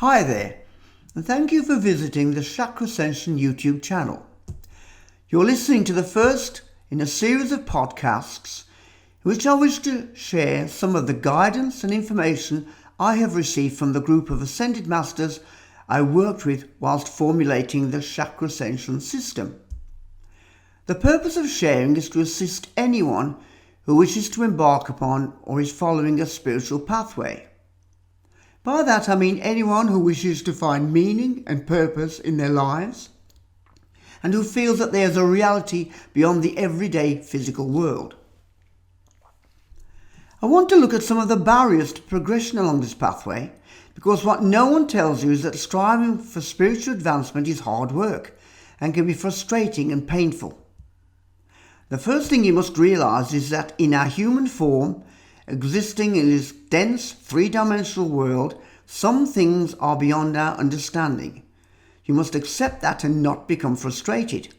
Hi there, and thank you for visiting the Chakrascension YouTube channel. You're listening to the first in a series of podcasts in which I wish to share some of the guidance and information I have received from the group of Ascended Masters I worked with whilst formulating the Chakrascension system. The purpose of sharing is to assist anyone who wishes to embark upon or is following a spiritual pathway. By that I mean anyone who wishes to find meaning and purpose in their lives and who feels that there is a reality beyond the everyday physical world. I want to look at some of the barriers to progression along this pathway because what no one tells you is that striving for spiritual advancement is hard work and can be frustrating and painful. The first thing you must realize is that in our human form, existing in this dense three-dimensional world, some things are beyond our understanding. You must accept that and not become frustrated.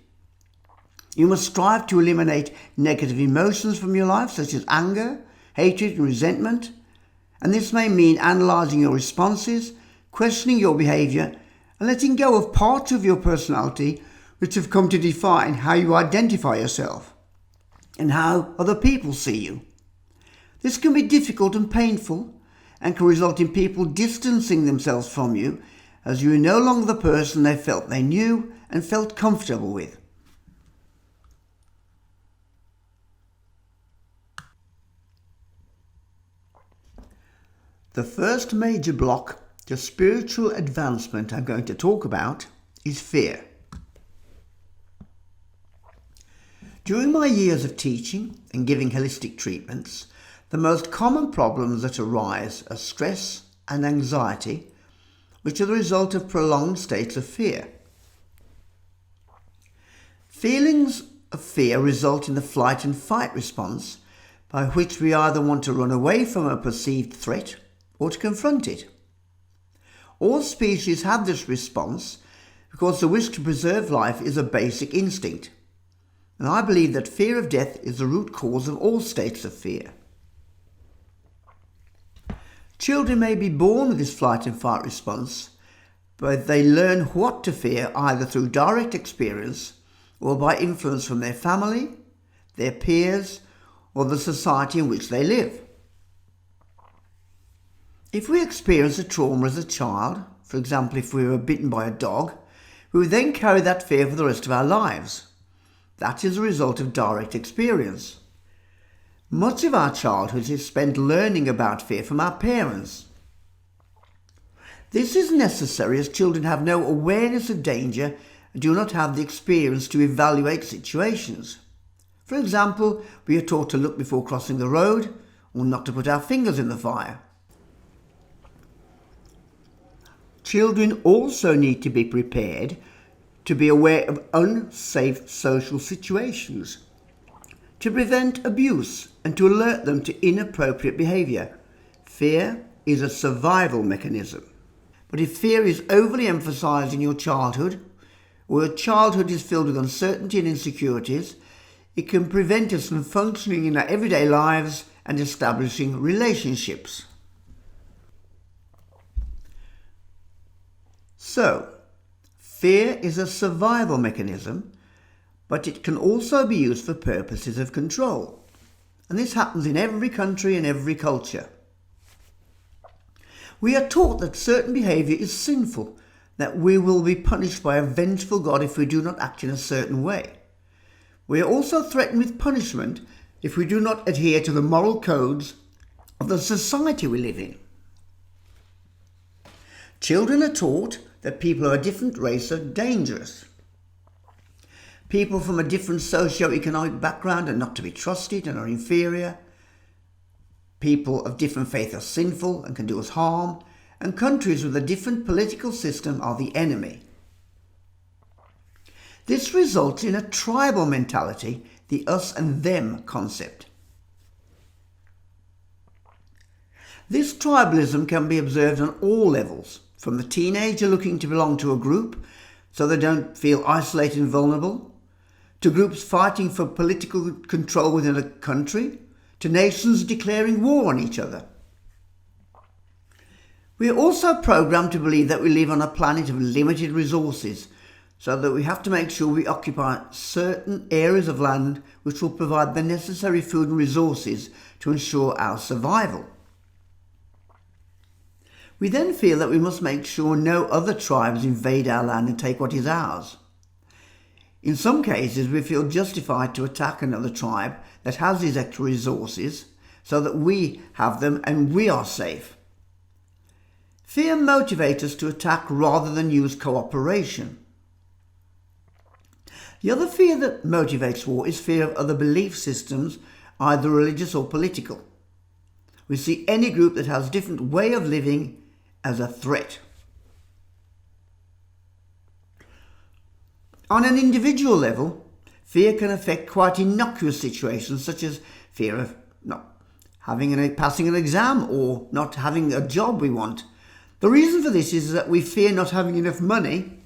You must strive to eliminate negative emotions from your life, such as anger, hatred and resentment. And this may mean analysing your responses, questioning your behaviour, and letting go of parts of your personality which have come to define how you identify yourself and how other people see you. This can be difficult and painful and can result in people distancing themselves from you as you are no longer the person they felt they knew and felt comfortable with. The first major block to spiritual advancement I'm going to talk about is fear. During my years of teaching and giving holistic treatments, the most common problems that arise are stress and anxiety, which are the result of prolonged states of fear. Feelings of fear result in the flight and fight response, by which we either want to run away from a perceived threat or to confront it. All species have this response because the wish to preserve life is a basic instinct. And I believe that fear of death is the root cause of all states of fear. Children may be born with this flight and fight response, but they learn what to fear either through direct experience or by influence from their family, their peers, or the society in which they live. If we experience a trauma as a child, for example if we were bitten by a dog, we would then carry that fear for the rest of our lives. That is a result of direct experience. Much of our childhood is spent learning about fear from our parents. This is necessary as children have no awareness of danger and do not have the experience to evaluate situations. For example, we are taught to look before crossing the road or not to put our fingers in the fire. Children also need to be prepared to be aware of unsafe social situations, to prevent abuse and to alert them to inappropriate behaviour. Fear is a survival mechanism. But if fear is overly emphasised in your childhood, or your childhood is filled with uncertainty and insecurities, it can prevent us from functioning in our everyday lives and establishing relationships. So, fear is a survival mechanism, but it can also be used for purposes of control. And this happens in every country and every culture. We are taught that certain behaviour is sinful, that we will be punished by a vengeful God if we do not act in a certain way. We are also threatened with punishment if we do not adhere to the moral codes of the society we live in. Children are taught that people of a different race are dangerous. People from a different socio-economic background are not to be trusted and are inferior. People of different faith are sinful and can do us harm. And countries with a different political system are the enemy. This results in a tribal mentality, the us and them concept. This tribalism can be observed on all levels, from the teenager looking to belong to a group so they don't feel isolated and vulnerable, to groups fighting for political control within a country, to nations declaring war on each other. We are also programmed to believe that we live on a planet of limited resources, so that we have to make sure we occupy certain areas of land which will provide the necessary food and resources to ensure our survival. We then feel that we must make sure no other tribes invade our land and take what is ours. In some cases, we feel justified to attack another tribe that has these extra resources so that we have them and we are safe. Fear motivates us to attack rather than use cooperation. The other fear that motivates war is fear of other belief systems, either religious or political. We see any group that has a different way of living as a threat. On an individual level, fear can affect quite innocuous situations such as fear of not passing an exam or not having a job we want. The reason for this is that we fear not having enough money,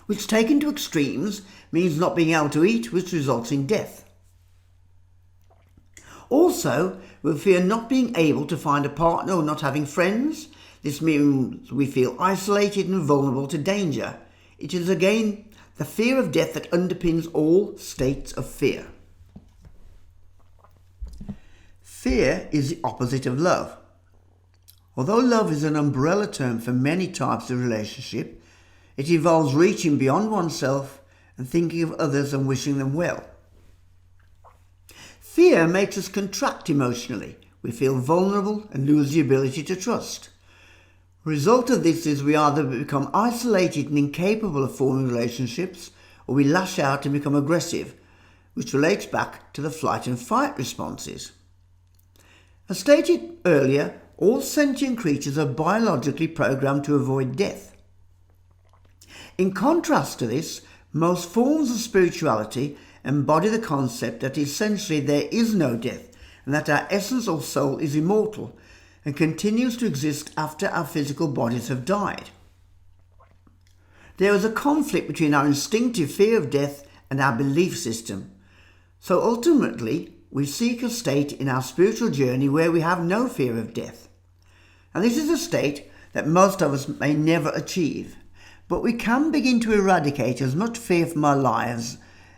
which taken to extremes means not being able to eat, which results in death. Also, we fear not being able to find a partner or not having friends. This means we feel isolated and vulnerable to danger. It is again the fear of death that underpins all states of fear. Fear is the opposite of love. Although love is an umbrella term for many types of relationship, it involves reaching beyond oneself and thinking of others and wishing them well. Fear makes us contract emotionally. We feel vulnerable and lose the ability to trust. The result of this is we either become isolated and incapable of forming relationships, or we lash out and become aggressive, which relates back to the flight and fight responses. As stated earlier, all sentient creatures are biologically programmed to avoid death. In contrast to this, most forms of spirituality embody the concept that essentially there is no death and that our essence or soul is immortal and continues to exist after our physical bodies have died. There is a conflict between our instinctive fear of death and our belief system. So ultimately, we seek a state in our spiritual journey where we have no fear of death. And this is a state that most of us may never achieve, but we can begin to eradicate as much fear from our lives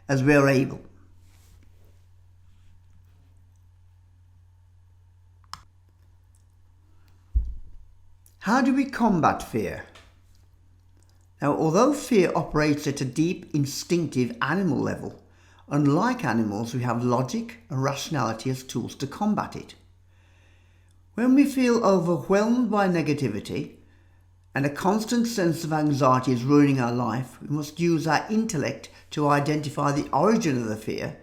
as we are able. How do we combat fear? Now, although fear operates at a deep, instinctive animal level, unlike animals, we have logic and rationality as tools to combat it. When we feel overwhelmed by negativity and a constant sense of anxiety is ruining our life, we must use our intellect to identify the origin of the fear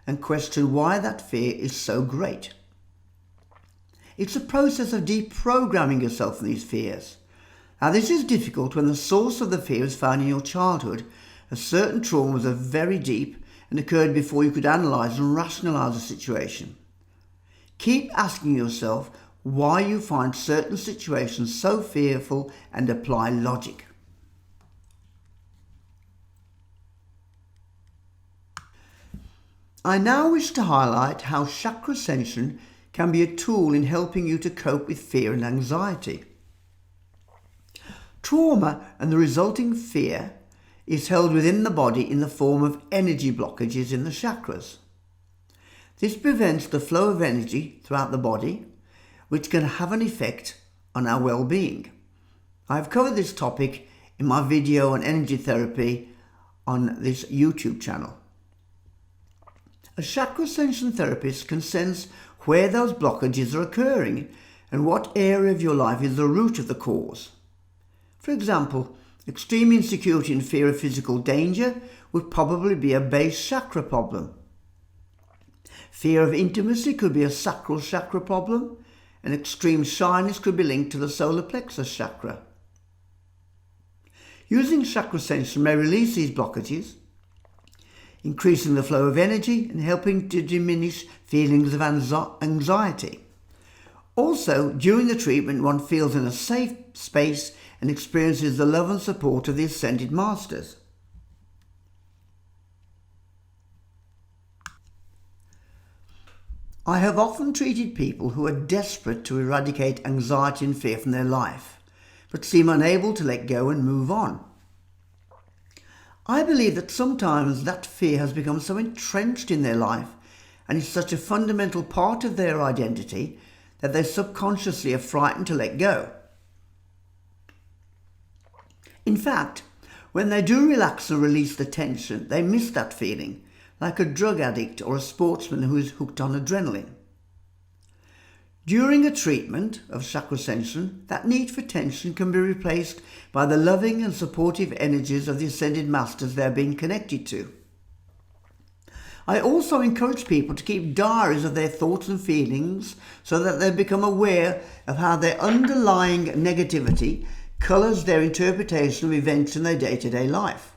and question why that fear is so great. It's a process of deprogramming yourself from these fears. Now, this is difficult when the source of the fear is found in your childhood, as certain traumas are very deep and occurred before you could analyse and rationalise the situation. Keep asking yourself why you find certain situations so fearful and apply logic. I now wish to highlight how Chakrascension can be a tool in helping you to cope with fear and anxiety. Trauma and the resulting fear is held within the body in the form of energy blockages in the chakras. This prevents the flow of energy throughout the body, which can have an effect on our well-being. I have covered this topic in my video on energy therapy on this YouTube channel. A Chakrascension therapist can sense where those blockages are occurring and what area of your life is the root of the cause. For example, extreme insecurity and fear of physical danger would probably be a base chakra problem. Fear of intimacy could be a sacral chakra problem, and extreme shyness could be linked to the solar plexus chakra. Using Chakrascension may release these blockages, increasing the flow of energy and helping to diminish feelings of anxiety. Also, during the treatment, one feels in a safe space and experiences the love and support of the Ascended Masters. I have often treated people who are desperate to eradicate anxiety and fear from their life. but seem unable to let go and move on. I believe that sometimes that fear has become so entrenched in their life and is such a fundamental part of their identity that they subconsciously are frightened to let go. In fact, when they do relax and release the tension, they miss that feeling, like a drug addict or a sportsman who is hooked on adrenaline. During a treatment of Chakrascension, that need for tension can be replaced by the loving and supportive energies of the Ascended Masters they are being connected to. I also encourage people to keep diaries of their thoughts and feelings so that they become aware of how their underlying negativity colours their interpretation of events in their day-to-day life.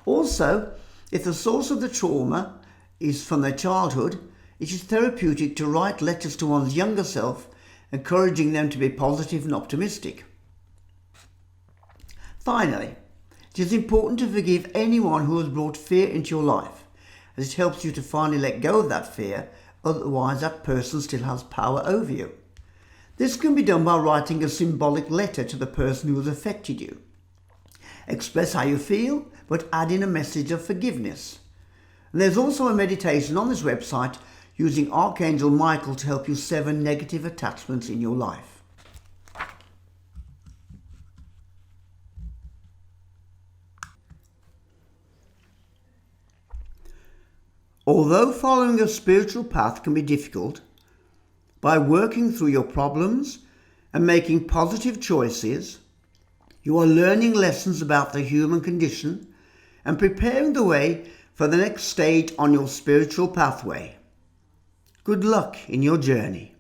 Also, if the source of the trauma is from their childhood, it is therapeutic to write letters to one's younger self, encouraging them to be positive and optimistic. Finally, it is important to forgive anyone who has brought fear into your life, as it helps you to finally let go of that fear, otherwise that person still has power over you. This can be done by writing a symbolic letter to the person who has affected you. Express how you feel, but add in a message of forgiveness. And there's also a meditation on this website using Archangel Michael to help you sever negative attachments in your life. Although following a spiritual path can be difficult, by working through your problems and making positive choices, you are learning lessons about the human condition and preparing the way for the next stage on your spiritual pathway. Good luck in your journey.